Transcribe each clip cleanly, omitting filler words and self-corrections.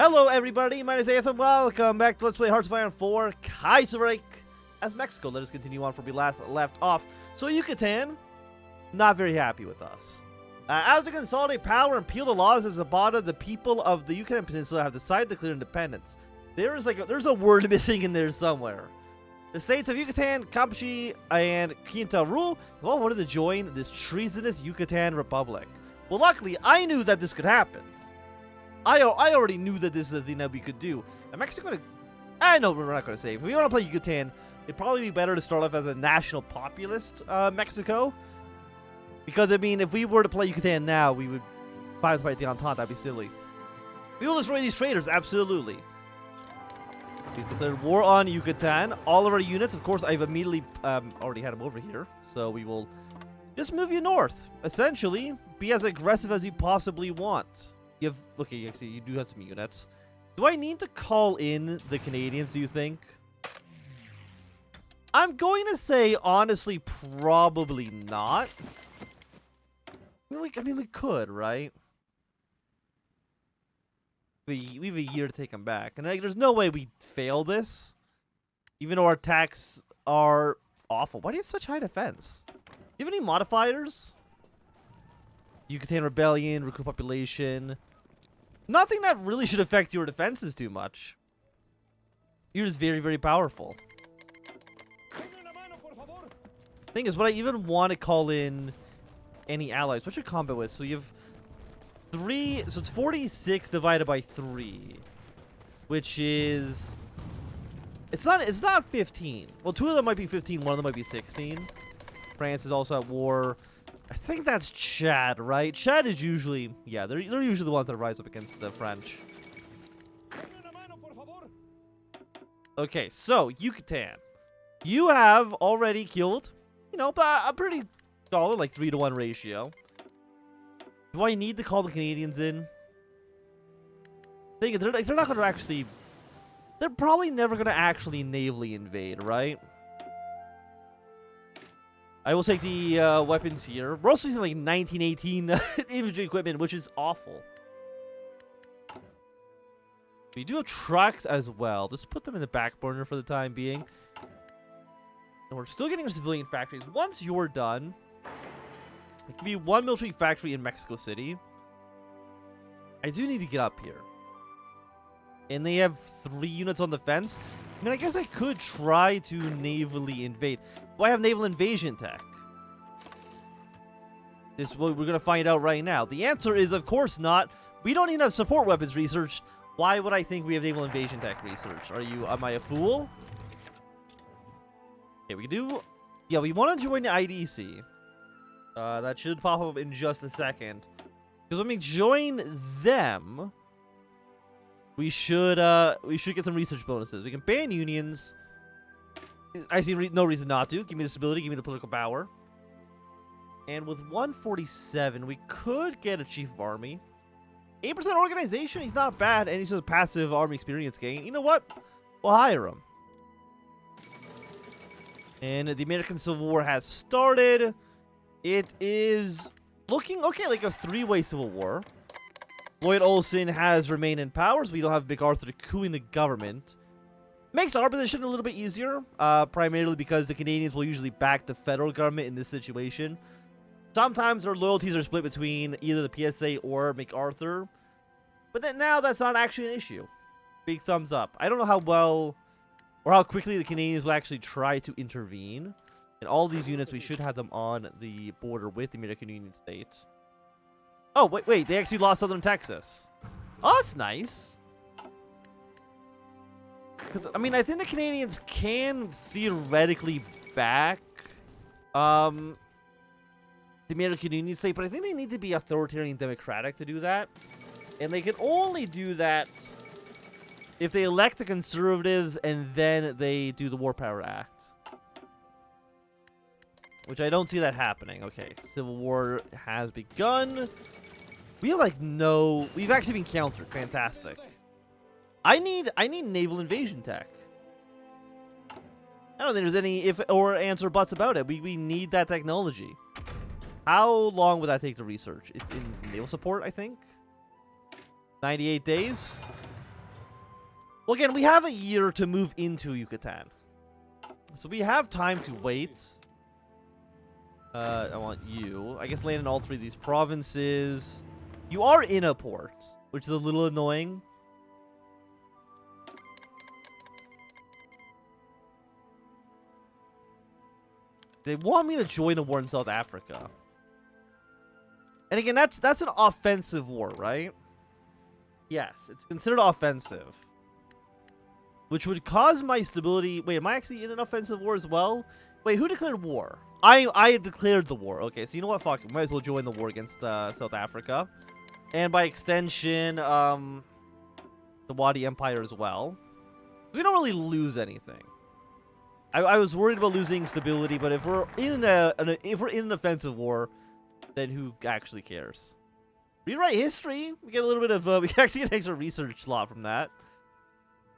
Hello everybody, my name is Ep.2. Welcome back to Let's Play Hearts of Iron 4 Kaiserreich as Mexico. Let us continue on from we last left off. So Yucatan, not very happy with us. As to consolidate power and repeal the laws as Zabata, the people of the Yucatan Peninsula have decided to declare independence. There's a word missing in there somewhere. The states of Yucatan, Campeche, and Junta rule have all wanted to join this treasonous Yucatan Republic. Well, luckily, I knew that this could happen. I already knew that this is the thing that we could do. I'm actually going to... no, we're not going to say. If we want to play Yucatan, it'd probably be better to start off as a national populist Mexico. Because, I mean, if we were to play Yucatan now, we would fight the Entente. That'd be silly. We will destroy these traitors, absolutely. We've declared war on Yucatan. All of our units, of course, I've immediately already had them over here. So we will just move you north. Essentially, be as aggressive as you possibly want. You have, okay, actually, you do have some units. Do I need to call in the Canadians, do you think? I'm going to say, honestly, probably not. I mean, we could, right? We have a year to take them back. And like, there's no way we fail this. Even though our attacks are awful. Why do you have such high defense? Do you have any modifiers? Yucatan Rebellion, recruit population. Nothing that really should affect your defenses too much. You're just very, very powerful. Thing is, would I even want to call in any allies? What's your combat with? So you have 3, so it's 46 divided by 3, which is, it's not 15. Well, 2 of them might be 15, 1 of them might be 16. France is also at war. I think that's Chad, right? Chad is usually, yeah, they're usually the ones that rise up against the French. Okay, so Yucatan, you have already killed, you know, a pretty solid, like 3-to-1 ratio. Do I need to call the Canadians in? Thing is, they're not going to actually, they're probably never going to actually navally invade, right? I will take the weapons here. We're also using like 1918 infantry equipment, which is awful. We do have trucks as well. Just put them in the back burner for the time being. And we're still getting our civilian factories. Once you're done, it can be 1 military factory in Mexico City. I do need to get up here. And they have 3 units on the fence. I mean, I guess I could try to navally invade. Do I have naval invasion tech? This is what we're going to find out right now. The answer is, of course not. We don't even have support weapons research. Why would I think we have naval invasion tech research? Am I a fool? Okay, we do. Yeah, we want to join the IDC. That should pop up in just a second. Because when we join them, we should get some research bonuses. We can ban unions. I see no reason not to. Give me the stability. Give me the political power. And with 147, we could get a chief of army. 8% organization. He's not bad, and he's just a passive army experience gain. You know what? We'll hire him. And the American Civil War has started. It is looking okay, like a 3-way civil war. Lloyd Olsen has remained in power, so we don't have MacArthur coupping the government. Makes our position a little bit easier, primarily because the Canadians will usually back the federal government in this situation. Sometimes their loyalties are split between either the PSA or MacArthur. But then now that's not actually an issue. Big thumbs up. I don't know how well or how quickly the Canadians will actually try to intervene. And all these units, we should have them on the border with the American Union States. Oh, wait, they actually lost Southern Texas. Oh, that's nice. Because, I mean, I think the Canadians can theoretically back the American Union State, but I think they need to be authoritarian democratic to do that. And they can only do that if they elect the conservatives and then they do the War Power Act. Which I don't see that happening. Okay, Civil War has begun. We have like no... We've actually been countered. Fantastic. I need naval invasion tech. I don't think there's any if or answer buts about it. We need that technology. How long would that take to research? It's in naval support, I think. 98 days. Well, again, we have a year to move into Yucatan. So we have time to wait. I want you. I guess land in all 3 of these provinces. You are in a port, which is a little annoying. They want me to join a war in South Africa. And again, that's an offensive war, right? Yes, it's considered offensive. Which would cause my stability... Wait, am I actually in an offensive war as well? Wait, who declared war? I declared the war. Okay, so you know what? Fuck it. Might as well join the war against South Africa. And by extension, the WWII Empire as well. We don't really lose anything. I was worried about losing stability, but if we're in an offensive war, then who actually cares? Rewrite history. We get a little bit of we can actually get an extra research slot from that.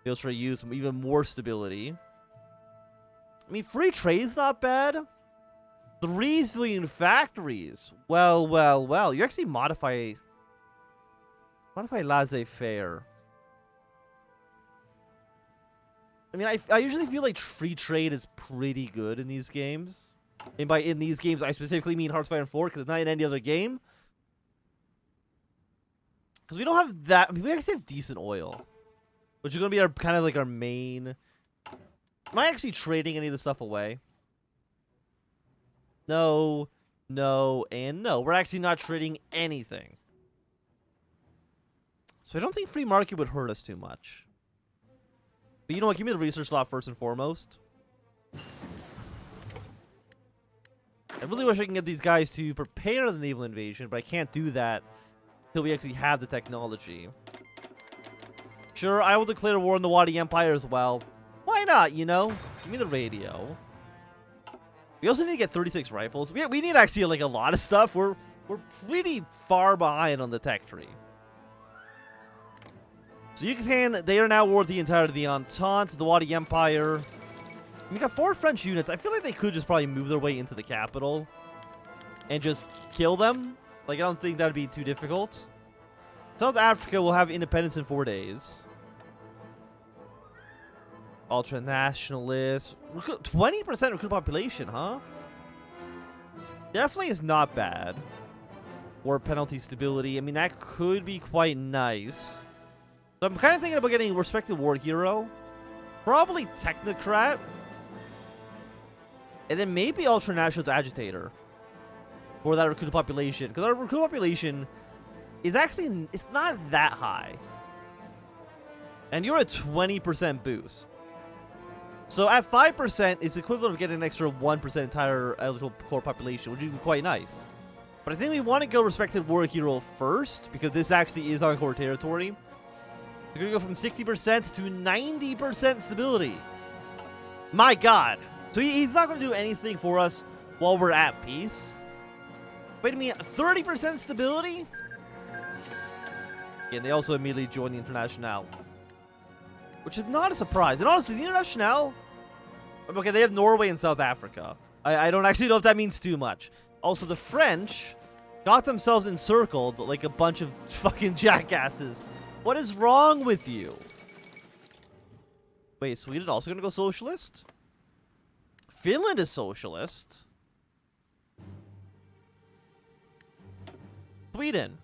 We'll try to use some even more stability. I mean, free trade's not bad. 3 civilian factories. Well. You actually modify laissez-faire. I mean, I usually feel like free trade is pretty good in these games. And by in these games, I specifically mean Hearts of Iron 4, because it's not in any other game. Because we don't have that. I mean, we actually have decent oil, which is going to be our kind of like our main. Am I actually trading any of the stuff away? No, and no. We're actually not trading anything. So I don't think free market would hurt us too much. But you know what? Give me the research slot first and foremost. I really wish I can get these guys to prepare the naval invasion, but I can't do that until we actually have the technology. Sure, I will declare war on the WWII Empire as well. Why not, you know? Give me the radio. We also need to get 36 rifles. We need actually like a lot of stuff. We're pretty far behind on the tech tree. So Yucatan, they are now war with the entirety of the Entente, the WWII Empire. We got 4 French units. I feel like they could just probably move their way into the capital and just kill them. Like, I don't think that would be too difficult. South Africa will have independence in 4 days. Ultra-nationalists. 20% recruit population, huh? Definitely is not bad. War penalty stability. I mean, that could be quite nice. So I'm kind of thinking about getting respected war hero. Probably technocrat. And then maybe ultra-nationalist agitator. For that recruit population. Because our recruit population is actually, it's not that high. And you're a 20% boost. So at 5%, it's equivalent of getting an extra 1% entire eligible core population, which would be quite nice. But I think we want to go respected war hero first, because this actually is on core territory. We're going to go from 60% to 90% stability. My god. So he's not going to do anything for us while we're at peace. Wait a minute, 30% stability? And they also immediately join the Internationale. Which is not a surprise. And honestly, the Internationale... Okay, they have Norway and South Africa. I don't actually know if that means too much. Also, the French got themselves encircled like a bunch of fucking jackasses. What is wrong with you? Wait, Sweden also gonna go socialist? Finland is socialist. Sweden.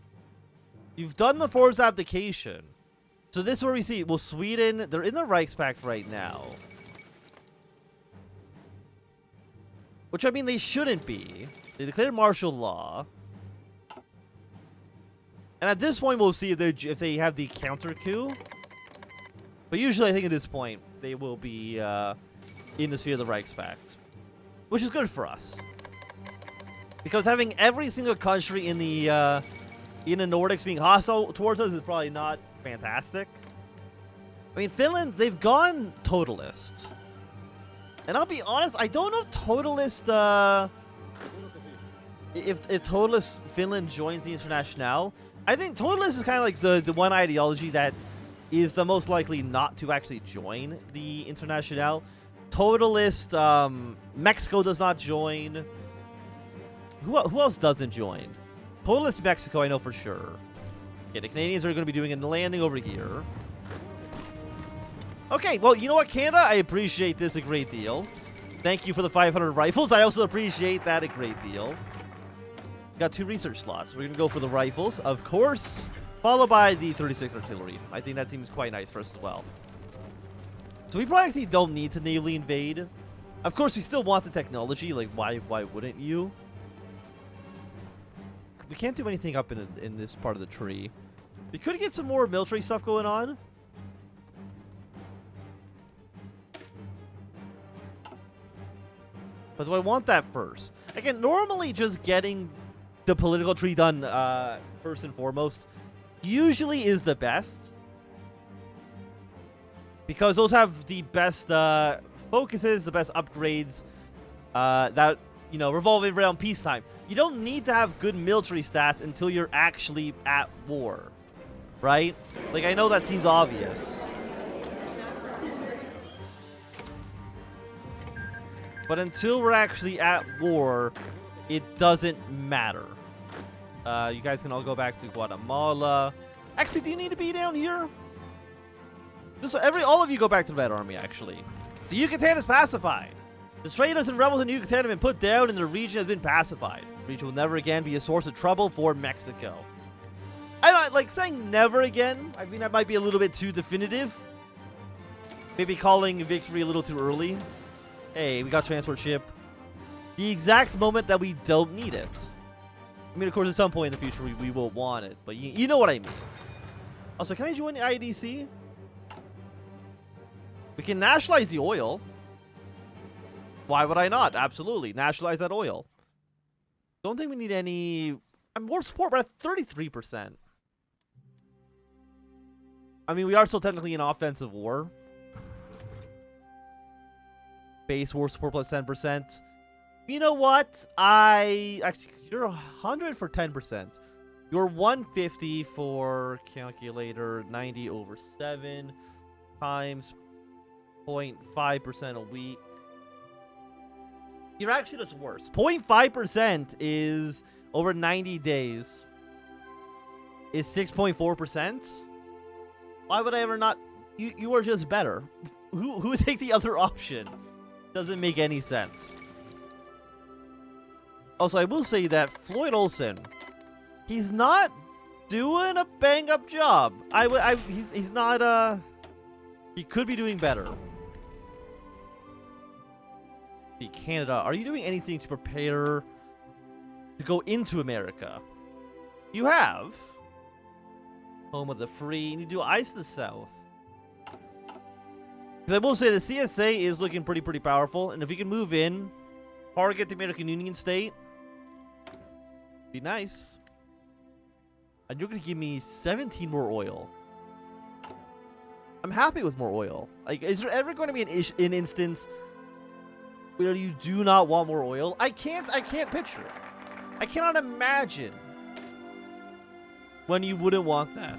You've done the forced abdication. So this is where we see, well, Sweden, they're in the Reichspakt right now. Which, I mean, they shouldn't be. They declared martial law. And at this point, we'll see if they have the counter coup. But usually, I think at this point, they will be in the sphere of the Reichspakt. Which is good for us. Because having every single country in the Nordics being hostile towards us is probably not fantastic. I mean, Finland, they've gone totalist. And I'll be honest, I don't know if totalist, if totalist Finland joins the Internationale. I think totalist is kind of like the one ideology that is the most likely not to actually join the Internationale. Totalist, Mexico does not join. Who else doesn't join? Totalist Mexico, I know for sure. Yeah, the Canadians are going to be doing a landing over here. Okay, well, you know what, Canada? I appreciate this a great deal. Thank you for the 500 rifles. I also appreciate that a great deal. Got 2 research slots. We're going to go for the rifles, of course, followed by the 36 artillery. I think that seems quite nice for us as well. So we probably actually don't need to navally invade. Of course, we still want the technology. Like, why wouldn't you? We can't do anything up in this part of the tree. We could get some more military stuff going on. But do I want that first? Again, normally just getting the political tree done first and foremost usually is the best. Because those have the best focuses, the best upgrades that, you know, revolve around peacetime. You don't need to have good military stats until you're actually at war. Right? Like, I know that seems obvious. But until we're actually at war, it doesn't matter. You guys can all go back to Guatemala. Actually, do you need to be down here? Just all of you go back to the Red Army, actually. The Yucatan is pacified. The traders and rebels in the Yucatan have been put down and the region has been pacified. The region will never again be a source of trouble for Mexico. I don't like saying never again. I think that might be a little bit too definitive. Maybe calling victory a little too early. Hey, we got transport ship. The exact moment that we don't need it. I mean, of course, at some point in the future, we will want it. But you know what I mean. Also, can I join the IDC? We can nationalize the oil. Why would I not? Absolutely. Nationalize that oil. Don't think we need any... more support. We're at 33%. I mean, we are still technically in offensive war. Base war support plus 10%. You know what? Actually, you're 100 for 10%. You're 150 for calculator 90 over 7 times 0.5% a week. You're actually just worse. 0.5% is over 90 days. Is 6.4%. Why would I ever not? You are just better. Who would take the other option? Doesn't make any sense. Also, I will say that Floyd Olson, he's not doing a bang-up job. He's not, he could be doing better. Canada, are you doing anything to prepare to go into America? You have. Home of the free. You need to do ice to the south. Because I will say the CSA is looking pretty powerful. And if we can move in, target the American Union state, be nice. And you're going to give me 17 more oil. I'm happy with more oil. Like, is there ever going to be an instance where you do not want more oil? I can't picture it. I cannot imagine when you wouldn't want that.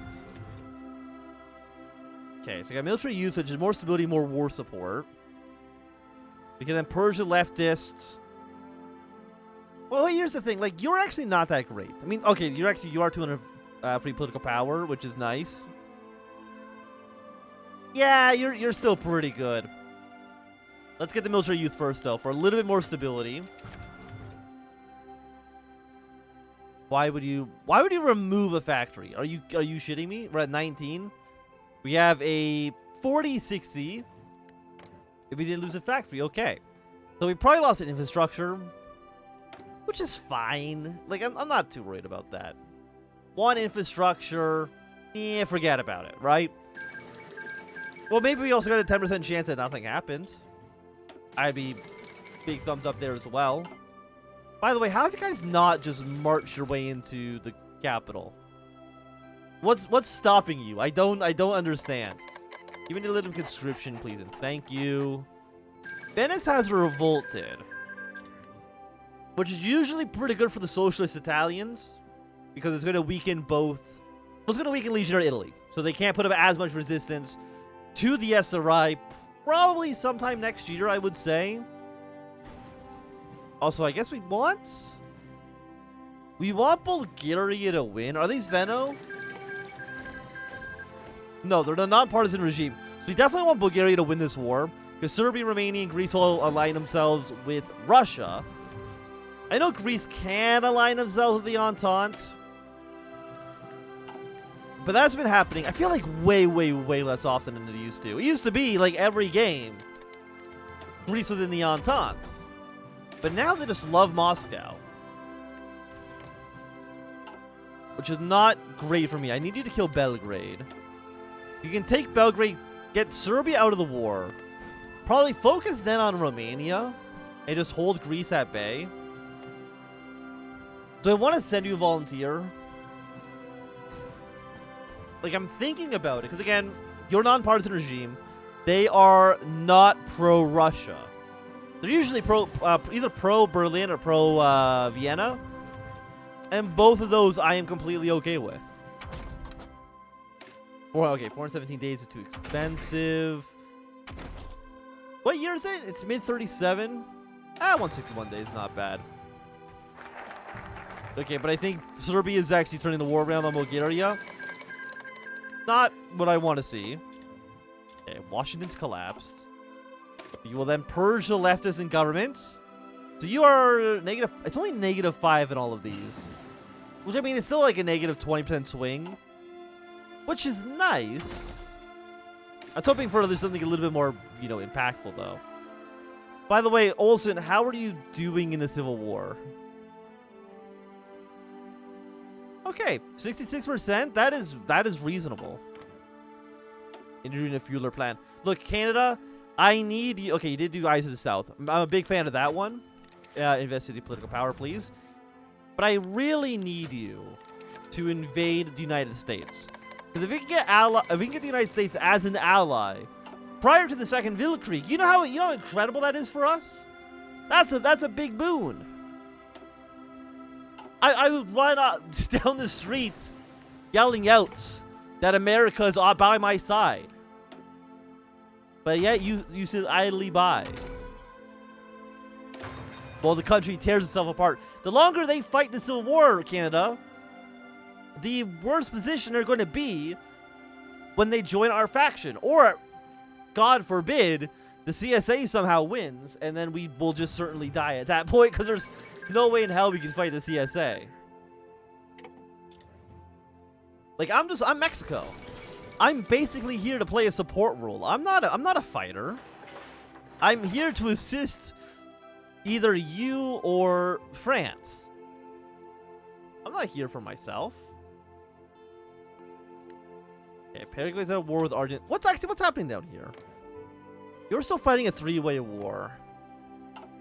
Okay, so I got military usage, more stability, more war support. We can then purge the leftists. Well, here's the thing. Like, you're actually not that great. I mean, okay, you are 200 free political power, which is nice. Yeah, you're still pretty good. Let's get the military youth first, though, for a little bit more stability. Why would you remove a factory? Are you shitting me? We're at 19. We have a 40-60. If we didn't lose a factory, okay. So we probably lost an infrastructure, which is fine. Like, I'm not too worried about that. One infrastructure, forget about it, right? Well, maybe we also got a 10% chance that nothing happened. I'd be big thumbs up there as well. By the way, how have you guys not just marched your way into the capital? What's stopping you? I don't understand. Give me a little conscription, please, and thank you. Venice has revolted, which is usually pretty good for the socialist Italians because it's going to weaken both. It's going to weaken Legionnaire Italy, so they can't put up as much resistance to the SRI. Probably sometime next year, I would say. Also, I guess we want Bulgaria to win. Are these Veno? No, they're the non-partisan regime. So we definitely want Bulgaria to win this war, because Serbia, Romania, and Greece will align themselves with Russia. I know Greece can align themselves with the Entente, but that's been happening, I feel like, way, way, way less often than it used to. It used to be, like, every game, Greece within the Entente. But now they just love Moscow, which is not great for me. I need you to kill Belgrade. You can take Belgrade, get Serbia out of the war, probably focus then on Romania, and just hold Greece at bay. Do I want to send you a volunteer? Like, I'm thinking about it, because again, you're a non-partisan regime. They are not pro-Russia. They're usually either pro-Berlin or pro-Vienna. And both of those I am completely okay with. Okay, 417 days is too expensive. What year is it? It's mid-37. 161 days, not bad. Okay, but I think Serbia is actually turning the war around on Bulgaria. Not what I want to see. Okay, Washington's collapsed. You will then purge the leftists in government. So you are negative. It's only -5 in all of these. Which, I mean, it's still like a negative 20% swing. Which is nice. I was hoping for something a little bit more, you know, impactful, though. By the way, Olsen, how are you doing in the Civil War? Okay, 66%. That is reasonable. And you're doing a Fueler plan. Look, Canada, I need you. Okay, you did do Eyes of the South. I'm a big fan of that one. Invest in the political power, please. But I really need you to invade the United States. Because if we can get the United States as an ally prior to the Second Weltkrieg, you know how incredible that is for us? That's a big boon. I would run down the street yelling out that America is by my side. But yet you sit idly by while the country tears itself apart. The longer they fight the Civil War, Canada, the worse position they're going to be when they join our faction. Or, God forbid, the CSA somehow wins, and then we will just certainly die at that point, because there's no way in hell we can fight the CSA. Like, I'm Mexico. I'm basically here to play a support role. I'm not a fighter. I'm here to assist either you or France. I'm not here for myself. Okay, Paraguay's at war with Argentina. What's happening down here? You're still fighting a three-way war.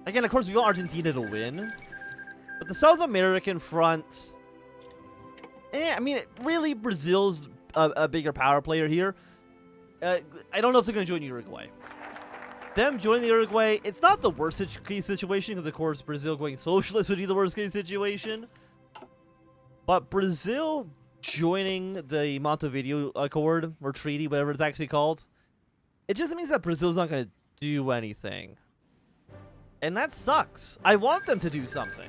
Again, of course, we want Argentina to win. But the South American front... I mean, really, Brazil's a bigger power player here. I don't know if they're going to join Uruguay. Them joining the Uruguay, it's not the worst case situation, because, of course, Brazil going socialist would be the worst case situation. But Brazil joining the Montevideo Accord, or Treaty, whatever it's actually called, it just means that Brazil's not going to do anything. And that sucks. I want them to do something.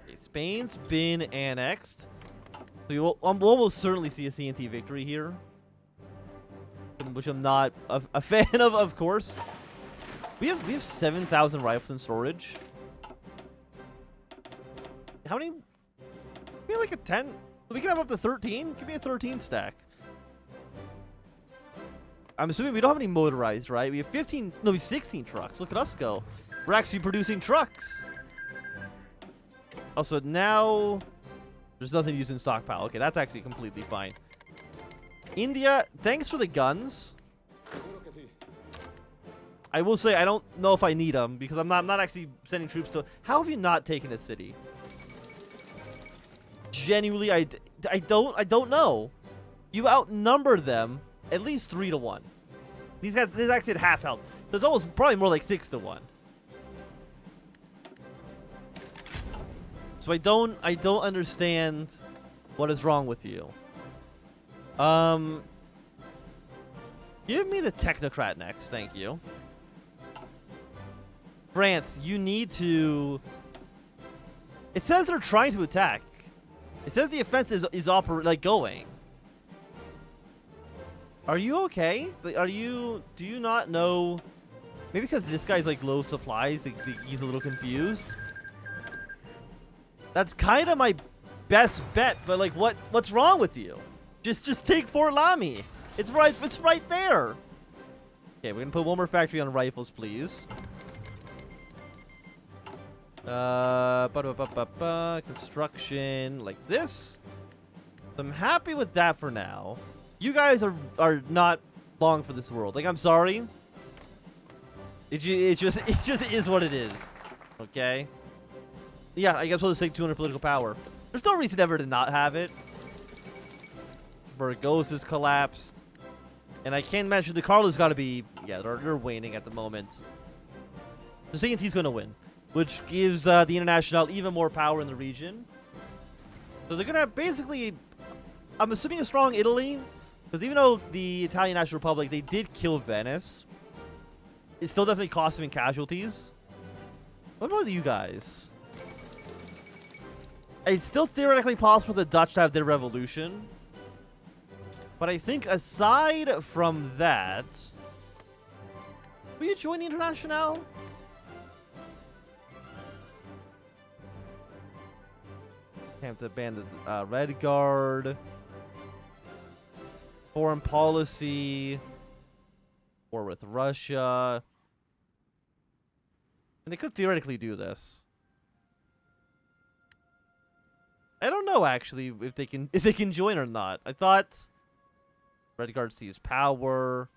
Okay, Spain's been annexed. So we'll almost certainly see a CNT victory here. Which I'm not a fan of course. We have 7,000 rifles in storage. How many? Maybe like a 10. We can have up to 13. Give me a 13 stack. I'm assuming we don't have any motorized, right? We have 15. No, we have 16 trucks. Look at us go. We're actually producing trucks. Also, now there's nothing used in stockpile. Okay, that's actually completely fine. India, thanks for the guns. I will say I don't know if I need them, because I'm not actually sending troops to... How have you not taken a city? Genuinely, I don't know. You outnumber them at least 3-1. These guys, this is actually at half health. So it's almost probably more like 6-1. So I don't understand what is wrong with you. Give me the technocrat next, thank you. France, you need to... It says they're trying to attack. It says the offense is going. Are you okay? Are you... Do you not know... Maybe because this guy's like low supplies, he's a little confused. That's kind of my best bet, but like what's wrong with you? Just take Fort Lamy. It's right there. Okay, we're gonna put one more factory on rifles, please. Construction like this. I'm happy with that for now. You guys are not long for this world. Like, I'm sorry. It just is what it is. Okay. Yeah, I guess we'll just take 200 political power. There's no reason ever to not have it. Burgos is collapsed. And I can't imagine the Carlos got to be... Yeah, they're waning at the moment. The CNT's going to win. Which gives the International even more power in the region. So they're going to basically... I'm assuming a strong Italy. Because even though the Italian National Republic, they did kill Venice. It still definitely cost them in casualties. What about you guys? It's still theoretically possible for the Dutch to have their revolution. But I think aside from that... Will you join the International? Have to ban the Red Guard. Foreign policy. War with Russia. And they could theoretically do this. I don't know actually if they can join or not. I thought Red Guard sees power.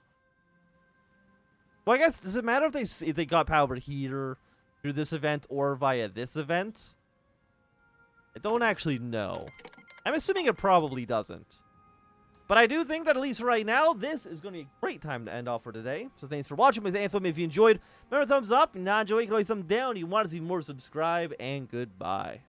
Well, I guess does it matter if they got power here through this event or via this event? I don't actually know. I'm assuming it probably doesn't. But I do think that at least right now, this is going to be a great time to end off for today. So thanks for watching. My name is Anthem. If you enjoyed, remember thumbs up. If you not enjoy, you can always thumb down. If you want to see more, subscribe. And goodbye.